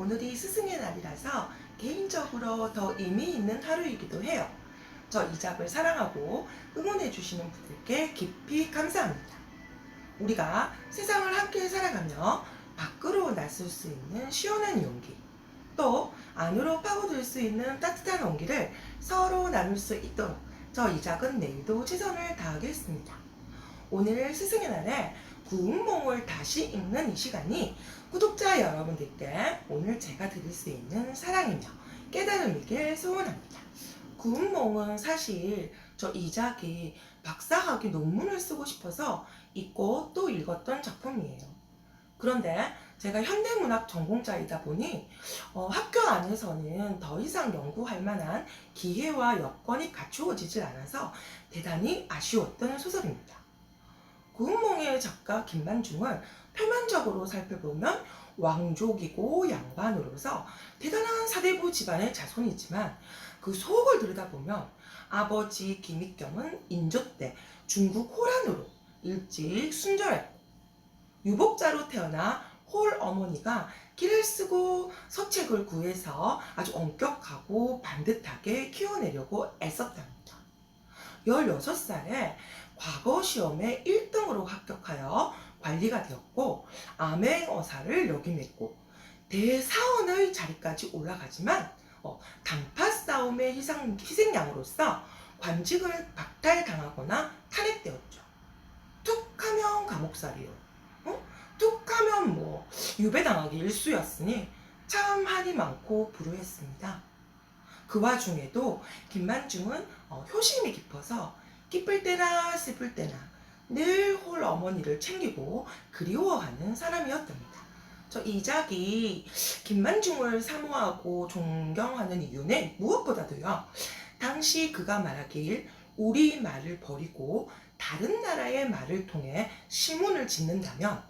오늘이 스승의 날이라서 개인적으로 더 의미 있는 하루이기도 해요. 저 이작을 사랑하고 응원해 주시는 분들께 깊이 감사합니다. 우리가 세상을 함께 살아가며 밖으로 나설 수 있는 시원한 용기, 또 안으로 파고들 수 있는 따뜻한 온기를 서로 나눌 수 있도록 저 이작은 내일도 최선을 다하겠습니다. 오늘 스승의 날에 구운몽을 다시 읽는 이 시간이 구독자 여러분들께 오늘 제가 드릴 수 있는 사랑이며 깨달음이길 소원합니다. 구운몽은 사실 저 이작이 박사학위 논문을 쓰고 싶어서 읽고 또 읽었던 작품이에요. 그런데 제가 현대문학 전공자이다 보니 학교 안에서는 더 이상 연구할 만한 기회와 여건이 갖추어지질 않아서 대단히 아쉬웠던 소설입니다. 구운몽의 작가 김만중을 표면적으로 살펴보면 왕족이고 양반으로서 대단한 사대부 집안의 자손이지만 그 속을 들여다보면 아버지 김익경은 인조 때 중국 호란으로 일찍 순절했고, 유복자로 태어나 홀 어머니가 길을 쓰고 서책을 구해서 아주 엄격하고 반듯하게 키워내려고 애썼답니다. 16살에 과거 시험에 1등으로 합격하여 관리가 되었고 암행어사를 역임했고 대사원의 자리까지 올라가지만 단파 싸움의 희생양으로서 관직을 박탈당하거나 탄핵되었죠. 툭하면 감옥살이요. 툭하면 유배당하기 일쑤였으니 참 한이 많고 불우했습니다. 그 와중에도 김만중은 효심이 깊어서 기쁠 때나 슬플 때나 늘 홀 어머니를 챙기고 그리워하는 사람이었답니다. 저 이작이 김만중을 사모하고 존경하는 이유는 무엇보다도요, 당시 그가 말하길 우리 말을 버리고 다른 나라의 말을 통해 시문을 짓는다면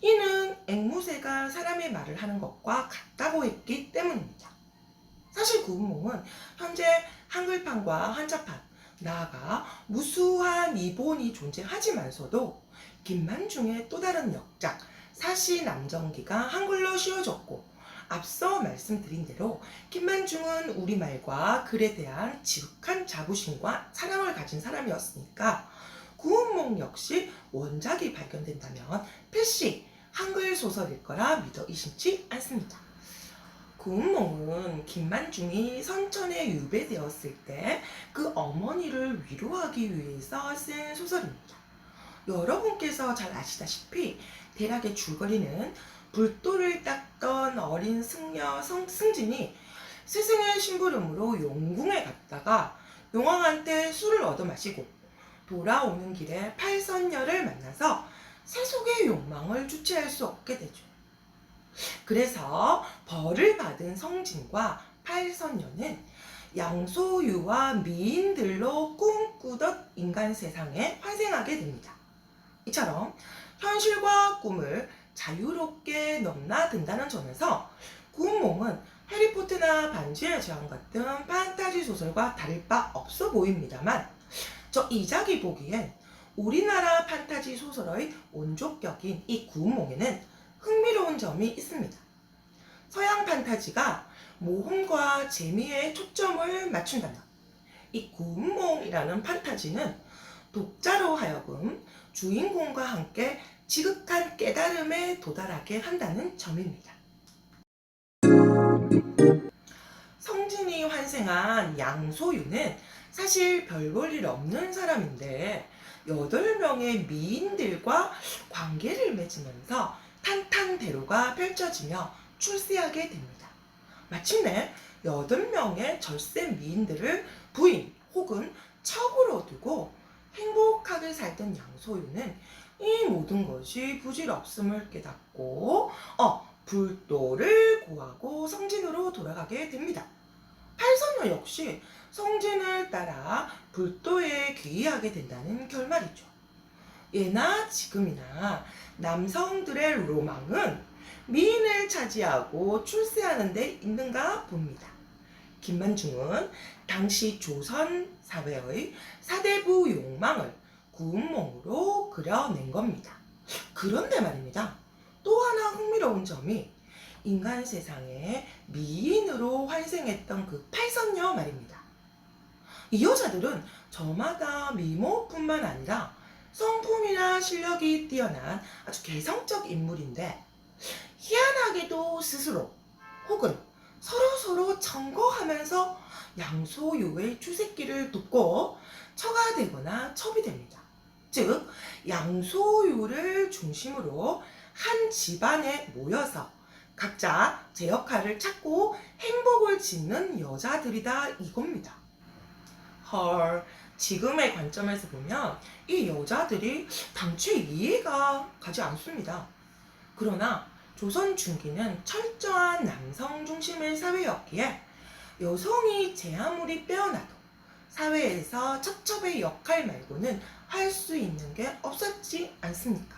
이는 앵무새가 사람의 말을 하는 것과 같다고 했기 때문입니다. 사실 구운몽은 현재 한글판과 한자판, 나아가 무수한 이본이 존재하지만서도 김만중의 또 다른 역작 사시남정기가 한글로 씌워졌고, 앞서 말씀드린 대로 김만중은 우리말과 글에 대한 지극한 자부심과 사랑을 가진 사람이었으니까 구운몽 역시 원작이 발견된다면 필시 한글 소설일 거라 믿어 의심치 않습니다. 구운몽은 김만중이 선천에 유배되었을 때 그 어머니를 위로하기 위해서 쓴 소설입니다. 여러분께서 잘 아시다시피 대략의 줄거리는 불도를 닦던 어린 승려 승진이 스승의 심부름으로 용궁에 갔다가 용왕한테 술을 얻어 마시고 돌아오는 길에 팔선녀를 만나서 세속의 욕망을 주체할 수 없게 되죠. 그래서 벌을 받은 성진과 팔선녀는 양소유와 미인들로 꿈꾸던 인간 세상에 환생하게 됩니다. 이처럼 현실과 꿈을 자유롭게 넘나든다는 점에서 구운몽은 해리포터나 반지의 제왕 같은 판타지 소설과 다를 바 없어 보입니다만, 저 이작이 보기엔 우리나라 판타지 소설의 원조격인 이 구운몽에는 흥미로운 점이 있습니다. 서양 판타지가 모험과 재미에 초점을 맞춘다면 이 구운몽이라는 판타지는 독자로 하여금 주인공과 함께 지극한 깨달음에 도달하게 한다는 점입니다. 성진이 환생한 양소유는 사실 별 볼 일 없는 사람인데 8명의 미인들과 관계를 맺으면서 탄탄대로가 펼쳐지며 출세하게 됩니다. 마침내 8명의 절세 미인들을 부인 혹은 첩으로 두고 행복하게 살던 양소유는 이 모든 것이 부질없음을 깨닫고 불도를 구하고 성진으로 돌아가게 됩니다. 팔선녀 역시 성진을 따라 불도에 귀의하게 된다는 결말이죠. 예나 지금이나 남성들의 로망은 미인을 차지하고 출세하는 데 있는가 봅니다. 김만중은 당시 조선 사회의 사대부 욕망을 구운몽으로 그려낸 겁니다. 그런데 말입니다, 또 하나 흥미로운 점이 인간 세상에 미인으로 환생했던 그 팔선녀 말입니다. 이 여자들은 저마다 미모뿐만 아니라 성품이나 실력이 뛰어난 아주 개성적 인물인데 희한하게도 스스로 혹은 서로서로 청거하면서 양소유의 출세기를 돕고 처가 되거나 첩이 됩니다. 즉 양소유를 중심으로 한 집안에 모여서 각자 제 역할을 찾고 행복을 짓는 여자들이다 이겁니다. 헐, 지금의 관점에서 보면 이 여자들이 당최 이해가 가지 않습니다. 그러나 조선 중기는 철저한 남성 중심의 사회였기에 여성이 제 아무리 빼어나도 사회에서 첩첩의 역할 말고는 할 수 있는 게 없었지 않습니까?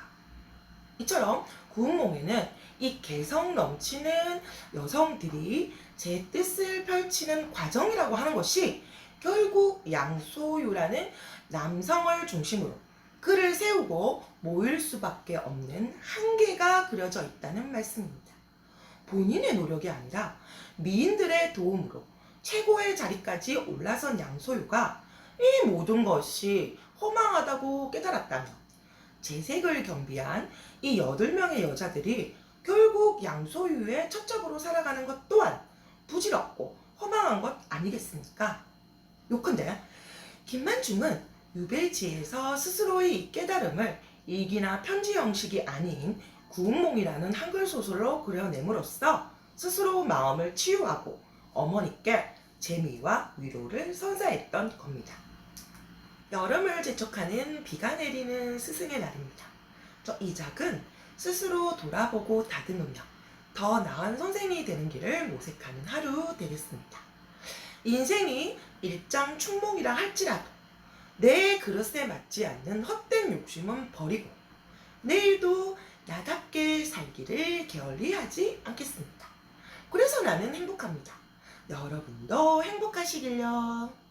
이처럼 구운몽에는 이 개성 넘치는 여성들이 제 뜻을 펼치는 과정이라고 하는 것이 결국 양소유라는 남성을 중심으로 글을 세우고 모일 수밖에 없는 한계가 그려져 있다는 말씀입니다. 본인의 노력이 아니라 미인들의 도움으로 최고의 자리까지 올라선 양소유가 이 모든 것이 허망하다고 깨달았다면 재색을 겸비한 이 8명의 여자들이 결국 양소유의 첩첩으로 살아가는 것 또한 부질없고 허망한 것 아니겠습니까? 요컨대 김만중은 유배지에서 스스로의 이 깨달음을 일기나 편지 형식이 아닌 구운몽이라는 한글 소설로 그려냄으로써 스스로 마음을 치유하고 어머니께 재미와 위로를 선사했던 겁니다. 여름을 재촉하는 비가 내리는 스승의 날입니다. 이 작은 스스로 돌아보고 다듬으며 더 나은 선생이 되는 길을 모색하는 하루 되겠습니다. 인생이 일장 충몽이라 할지라도 내 그릇에 맞지 않는 헛된 욕심은 버리고 내일도 나답게 살기를 게을리하지 않겠습니다. 그래서 나는 행복합니다. 여러분도 행복하시길요.